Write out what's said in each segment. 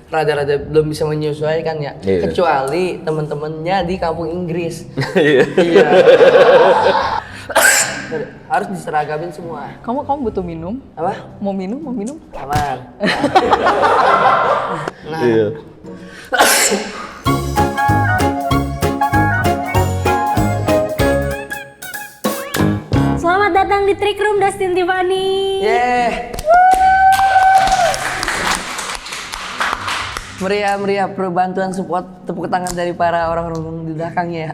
rada-rada belum bisa menyesuaikan ya. Kecuali teman-temannya di kampung Inggris. Iya. Harus diseragamin semua. Kamu butuh minum? Apa? Mau minum? Aman. Nah. Iya. Selamat datang di Trick Room Dustin Tiffany. Meriah perbantuan support tepuk tangan dari para orang-orang di belakangnya ya.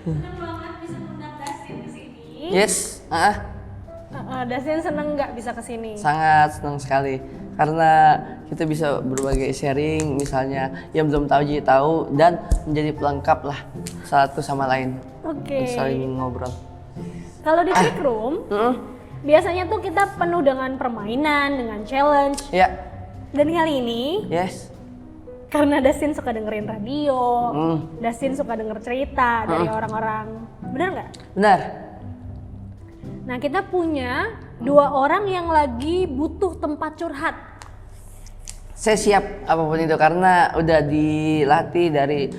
Seneng banget bisa undang Dustin ke sini. Yes. Dustin seneng nggak bisa ke sini? Sangat senang sekali karena kita bisa berbagi sharing, misalnya yang belum tahu jadi tahu dan menjadi pelengkap lah satu sama lain. Oke. Saling ngobrol. Kalau di Trick Room, biasanya tuh kita penuh dengan permainan, dengan challenge. Ya. Dan kali ini, Yes. karena Dustin suka dengerin radio, Dustin suka denger cerita dari orang-orang, bener nggak? Benar. Nah, kita punya 2 orang yang lagi butuh tempat curhat. Saya siap apapun itu karena udah dilatih dari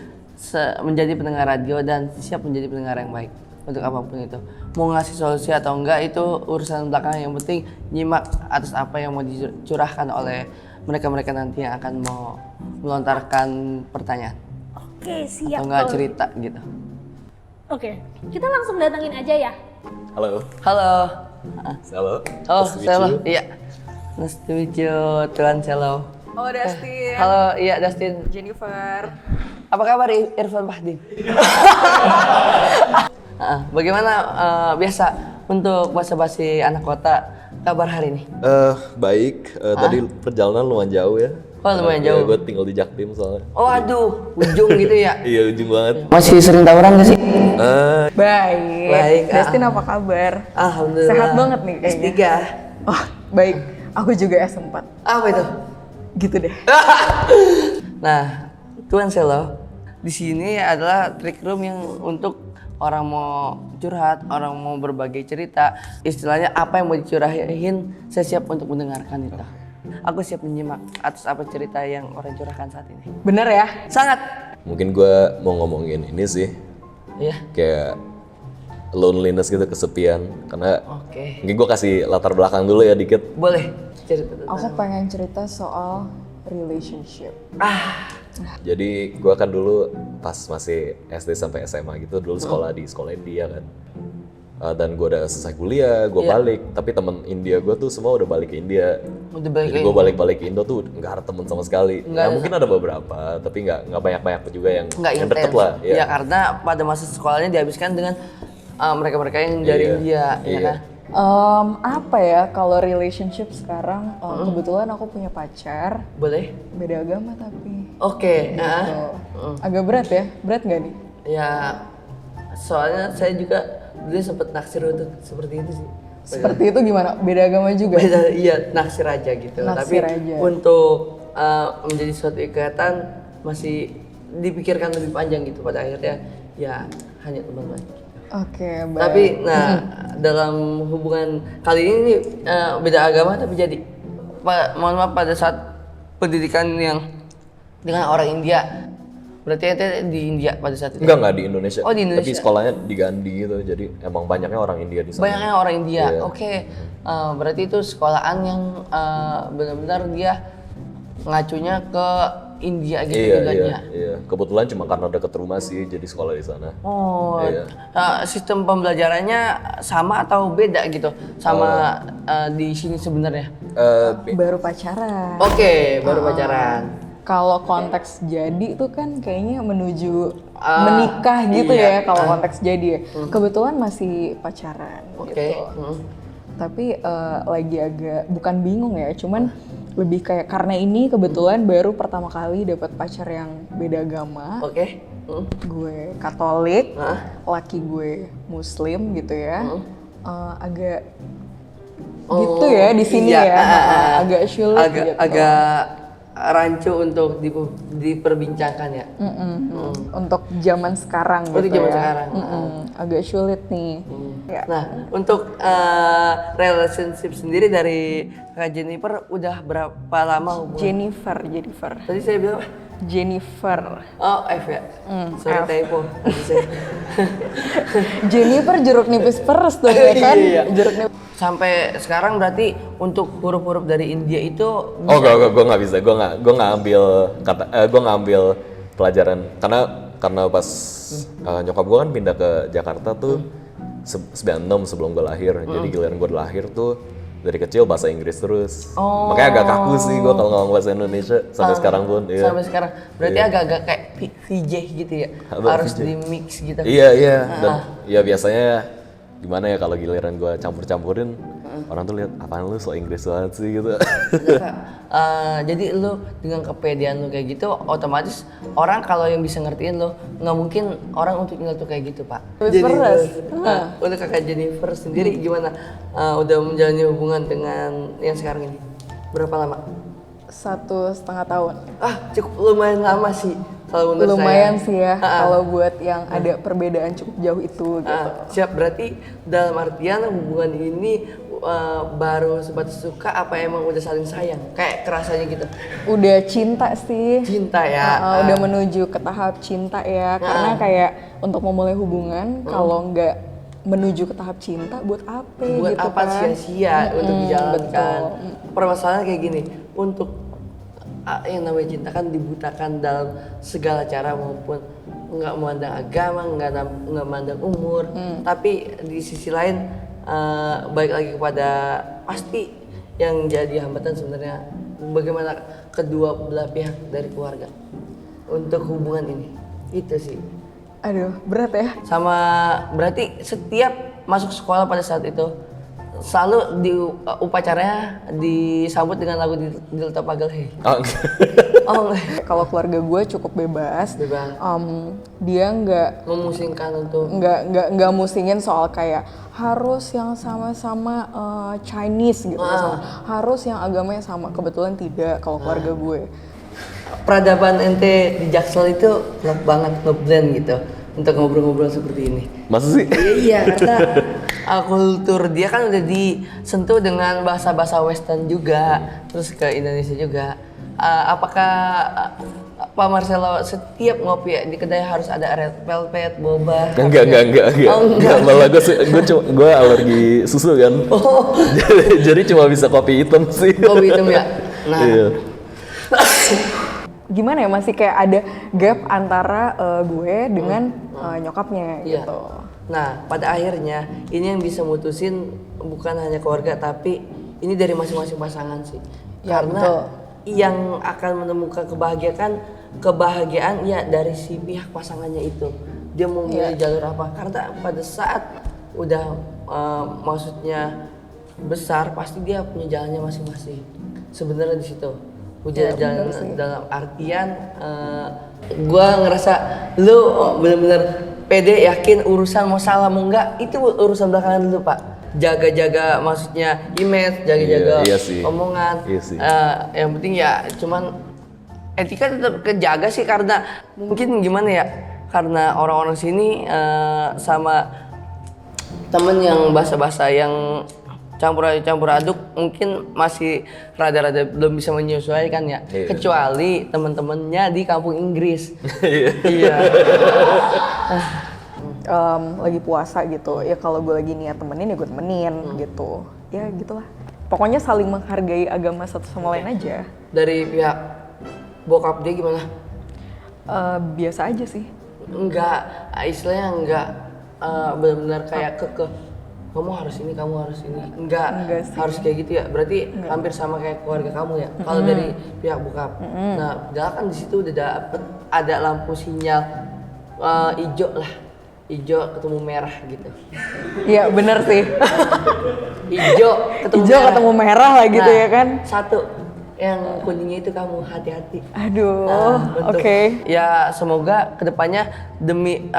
menjadi pendengar radio dan siap menjadi pendengar yang baik untuk apapun itu. Mau ngasih solusi atau enggak itu urusan belakangan, yang penting nyimak atas apa yang mau dicurahkan oleh mereka nanti yang akan mau melontarkan pertanyaan. Oke, siap. Atau enggak cerita gitu. Oke, kita langsung datangin aja ya. Halo. Halo. Halo. Oh, Nice to meet Selo. you. Iya. Nice to meet you, Tuan Selo. Oh, Dustin. Halo, iya Dustin. Jennifer. Apa kabar Irfan Bahdim? Bagaimana biasa untuk basa-basi anak kota kabar hari ini? Baik. Tadi perjalanan lumayan jauh ya. Oh, lumayan jauh. Gue tinggal di Jaktim soalnya. Oh aduh, ujung gitu ya? Iya, ujung banget. Masih sering tawuran gak sih? Baik. Baik, Dustin apa kabar? Alhamdulillah. Sehat banget nih kayaknya. S3. Oh, baik. Aku juga S4. Apa itu? Gitu deh. Nah, Tuan Selo, di sini adalah trick room yang untuk orang mau curhat, orang mau berbagi cerita, istilahnya apa yang mau dicurahin, saya siap untuk mendengarkan itu. Aku siap menyimak atas apa cerita yang orang curahkan saat ini. Bener ya? Sangat. Mungkin gue mau ngomongin ini sih. Iya. Kayak loneliness gitu, kesepian. Karena Oke. mungkin gue kasih latar belakang dulu ya dikit. Boleh cerita tentang. Aku pengen cerita soal relationship. Jadi gue kan dulu pas masih SD sampai SMA gitu dulu sekolah di sekolah India kan. Dan gue udah selesai kuliah, gue balik. Tapi temen India gue tuh semua udah balik ke India. Udah balik Jadi gue balik ke Indo tuh nggak ada temen sama sekali. Nggak Ya ada. mungkin ada beberapa, tapi nggak banyak juga yang deket intens. lah. Ya karena pada masa sekolahnya dihabiskan dengan mereka-mereka yang dari India, ya kan? Apa ya kalau relationship sekarang? Kebetulan aku punya pacar. Boleh? Beda agama tapi. Oke. Gitu. Agak berat ya? Berat nggak nih? Ya, soalnya saya juga dulu sempet naksir untuk seperti itu sih. Seperti itu gimana? Beda agama juga? Beda, iya, naksir aja gitu. Naksir Tapi aja. untuk menjadi suatu ikatan masih dipikirkan lebih panjang gitu. Pada akhirnya ya hanya teman baik. Oke, baik. Tapi nah dalam hubungan kali ini beda agama tapi jadi mohon maaf pada saat pendidikan yang dengan orang India. Berarti ente di India pada saat itu? Enggak di Indonesia. Oh, di Indonesia. Tapi sekolahnya di Gandhi gitu, jadi emang banyaknya orang India di sana. Banyaknya orang India. Iya. Oke. Berarti itu sekolahan yang benar-benar dia ngacunya ke India gitu tujuannya. Iya. Kebetulan cuma karena deket rumah sih, jadi sekolah di sana. Oh, Iya. sistem pembelajarannya sama atau beda gitu sama di sini sebenarnya? Baru pacaran. Oke, baru pacaran. Kalau konteks jadi tuh kan kayaknya menuju menikah gitu iya. ya kalau konteks jadi ya. Kebetulan masih pacaran Oke. gitu. Tapi lagi agak bukan bingung ya, cuman lebih kayak karena ini kebetulan baru pertama kali dapat pacar yang beda agama. Oke. Gue Katolik, laki gue Muslim gitu ya. Agak gitu ya di sini iya, ya. Agak sulit gitu. Agak rancu untuk diperbincangkan ya. Untuk zaman sekarang Untuk gitu zaman ya. sekarang. Agak sulit nih. Ya. Nah, untuk relationship sendiri dari Kak Jennifer udah berapa lama hubungan? Jennifer. Tadi saya bilang apa? Jennifer. Oh, F ya? Sorry, F. typo. Tadi saya. Jennifer jeruk nipis peres dong ya kan? Iya. Jeruk nipis. Sampai sekarang berarti untuk huruf-huruf dari India itu Oh gue nggak bisa, gue nggak ambil gue nggak ambil pelajaran karena pas nyokap gue kan pindah ke Jakarta tuh 96 sebelum gue lahir, jadi giliran gue lahir tuh dari kecil bahasa Inggris terus, makanya agak kaku sih gue kalau ngomong bahasa Indonesia sampai sekarang pun. Iya. sampai sekarang berarti agak-agak kayak VJ gitu ya, harus VJ? di mix gitu. Iya dan ya biasanya gimana ya kalau giliran gue campur-campurin orang tuh lihat apaan lu so Inggris banget sih gitu. Jadi lu dengan kepedean lu kayak gitu, otomatis orang kalau yang bisa ngertiin lu, nggak mungkin orang untuk nyeletuk kayak gitu pak. Nipis peres. Untuk kakak Jennifer sendiri gimana? Udah menjalani hubungan dengan yang sekarang ini berapa lama? 1,5 tahun. Cukup lumayan lama sih kalau menurut Lumayan saya. sih ya kalau buat yang ada perbedaan cukup jauh itu gitu. Siap, berarti dalam artian hubungan ini baru sebatas suka apa emang udah saling sayang? Kayak kerasanya gitu. Udah cinta sih. Cinta ya. Udah menuju ke tahap cinta ya. Karena kayak untuk memulai hubungan kalau nggak menuju ke tahap cinta buat apa Buat gitu apa kan. sia-sia untuk dijalankan. betul. Permasalahannya kayak gini, untuk yang namanya cinta kan dibutakan dalam segala cara, maupun nggak memandang agama, nggak memandang umur. Tapi di sisi lain baik lagi kepada pasti yang jadi hambatan sebenarnya bagaimana kedua belah pihak dari keluarga untuk hubungan ini. Itu sih. Aduh, berat ya. Sama berarti setiap masuk sekolah pada saat itu selalu di upacaranya disambut dengan lagu Dilta Pagal Hey. Oh, enggak. Kalau keluarga gue cukup bebas. Bebas. Dia nggak Memusingkan untuk nggak musingin soal kayak harus yang sama-sama Chinese gitu, harus yang agamanya sama. Kebetulan tidak kalau keluarga gue. peradaban ente di Jaksel itu klop banget, ngeblend gitu untuk ngobrol-ngobrol seperti ini. Masa sih? Iya, karena kultur dia kan udah disentuh dengan bahasa-bahasa Western juga, terus ke Indonesia juga. Apakah Pak Marcelo setiap ngopi di kedai harus ada red velvet, boba? Enggak. Oh, enggak. Malah gue alergi susu kan. Oh. jadi cuma bisa kopi hitam sih. Kopi hitam ya. Nah, Iya. Gimana ya, masih kayak ada gap antara gue dengan nyokapnya iya. gitu. Nah, pada akhirnya ini yang bisa mutusin bukan hanya keluarga, tapi ini dari masing-masing pasangan sih. Ya, Karena betul. yang akan menemukan kebahagiaan ya dari si pihak pasangannya itu. Dia mau milih jalur apa? Karena pada saat udah maksudnya besar, pasti dia punya jalannya masing-masing. Sebenarnya di situ. Udah jalan dalam artian gua ngerasa lu bener-bener pede, yakin urusan mau salah mau enggak itu urusan belakangan dulu pak. Jaga-jaga maksudnya image, jaga-jaga Iya sih. omongan. Iya sih. Yang penting ya cuman etika tetap kejaga sih, karena mungkin gimana ya, karena orang-orang sini sama temen yang bahasa-bahasa yang campur aduk mungkin masih rada-rada belum bisa menyesuaikan ya. Iya. Kecuali teman-temannya di kampung Inggris. Iya. Lagi puasa gitu ya, kalau gue lagi niat temenin ya gue temenin gitu ya, gitulah pokoknya saling menghargai agama satu sama lain aja. Dari pihak bokap dia gimana? Biasa aja sih. Enggak, istilahnya enggak benar-benar kayak kamu harus ini, kamu harus ini. Enggak sih. harus kayak gitu ya. Berarti hampir sama kayak keluarga kamu ya. Kalau dari pihak bokap. Nah, padahal kan di situ udah dapet ada lampu sinyal hijau lah. Hijau ketemu merah gitu. Iya bener sih. Hijau ketemu Hijau merah. ketemu merah lah gitu Nah, ya kan. Satu, yang kuningnya itu kamu hati-hati. Aduh, Bentuk. oke. Ya semoga kedepannya demi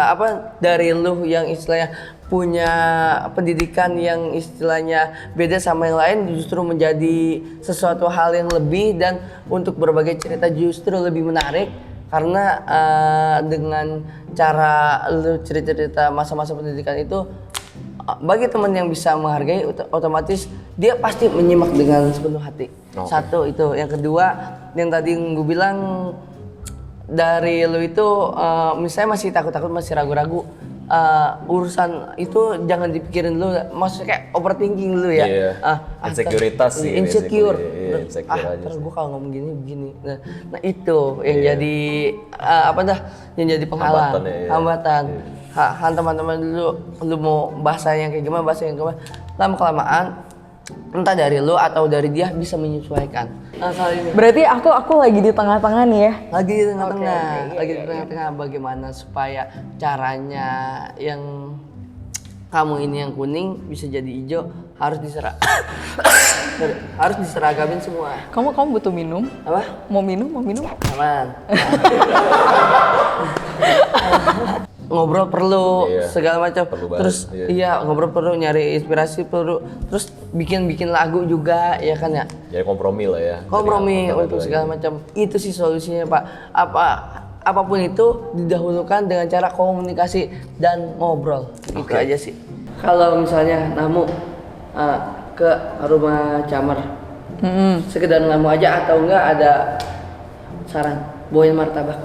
dari lu yang istilahnya punya pendidikan yang istilahnya beda sama yang lain justru menjadi sesuatu hal yang lebih, dan untuk berbagai cerita justru lebih menarik karena dengan cara lu cerita-cerita masa-masa pendidikan itu bagi teman yang bisa menghargai otomatis dia pasti menyimak dengan sepenuh hati. Oke. Satu itu, yang kedua yang tadi gue bilang dari lu itu misalnya masih takut-takut, masih ragu-ragu, urusan itu jangan dipikirin dulu, maksudnya kayak overthinking dulu ya. Iya. Insekuritas sih, insecure. basically. Iya, insecure aja Terus sih. gue kalau ngomong gini begini. Nah itu yang jadi yang jadi penghalang, Hambatan ya, iya. hambatan. Teman-teman dulu, lu mau bahasa yang kayak gimana, bahasa yang gimana, lama kelamaan entah dari lu atau dari dia bisa menyesuaikan. Nah kali ini Berarti aku lagi di tengah-tengah nih ya. lagi di tengah-tengah, Oke, iya, lagi di tengah-tengah bagaimana supaya caranya yang kamu ini yang kuning bisa jadi hijau harus harus diseragamin semua. Kamu butuh minum? Apa? Mau minum? Aman. Ngobrol perlu, Iya, segala macam. perlu banget, Terus iya. iya ngobrol perlu, nyari inspirasi perlu. Terus bikin lagu juga ya kan ya. Jadi kompromi lah ya. Kompromi Dari apa-apa untuk lagi. segala macam. Itu sih solusinya Pak. Apapun itu didahulukan dengan cara komunikasi dan ngobrol. Itu Oke. aja sih. Kalau misalnya namu ke rumah Camar, sekedar namu aja atau enggak ada saran bawain martabak?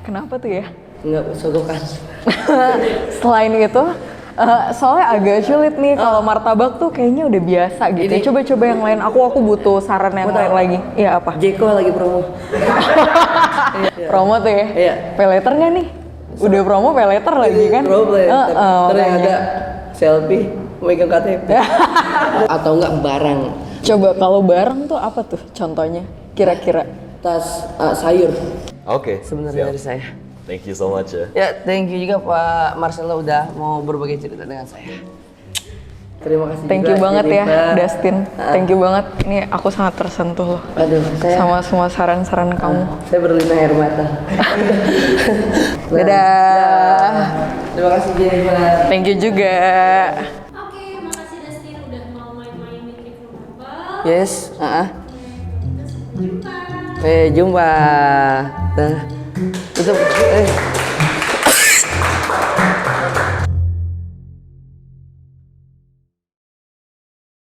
Kenapa tuh ya? Enggak sogokan. Selain itu, soalnya agak sulit nih kalau martabak tuh kayaknya udah biasa gitu. Ini- Coba-coba yang lain. Aku butuh saran yang Mau lain tahu? lagi. Iya apa? Jeko lagi promo. Promo tuh ya? Iya. Paylater nggak nih? Udah promo paylater lagi kan? Promo ya. Terus yang makanya. ada selfie megang KTP. Atau enggak barang. Coba kalau bareng tuh apa tuh contohnya? Kira-kira? Tas sayur Oke. sebenarnya siap. dari saya. Thank you so much ya. Ya, thank you juga Pak Marcelo udah mau berbagi cerita dengan saya. Terima kasih Thank juga you banget ya, Jennifer. Dustin. Thank you banget. Ini aku sangat tersentuh loh Aduh, saya sama semua saran-saran kamu. saya berlinang air mata. Dadah. Terima kasih Jennifer. Thank you juga. Oke, makasih Dustin udah mau main-main di Trip Rumah. Yes, Jumpa. jumpa. Nah, tutup.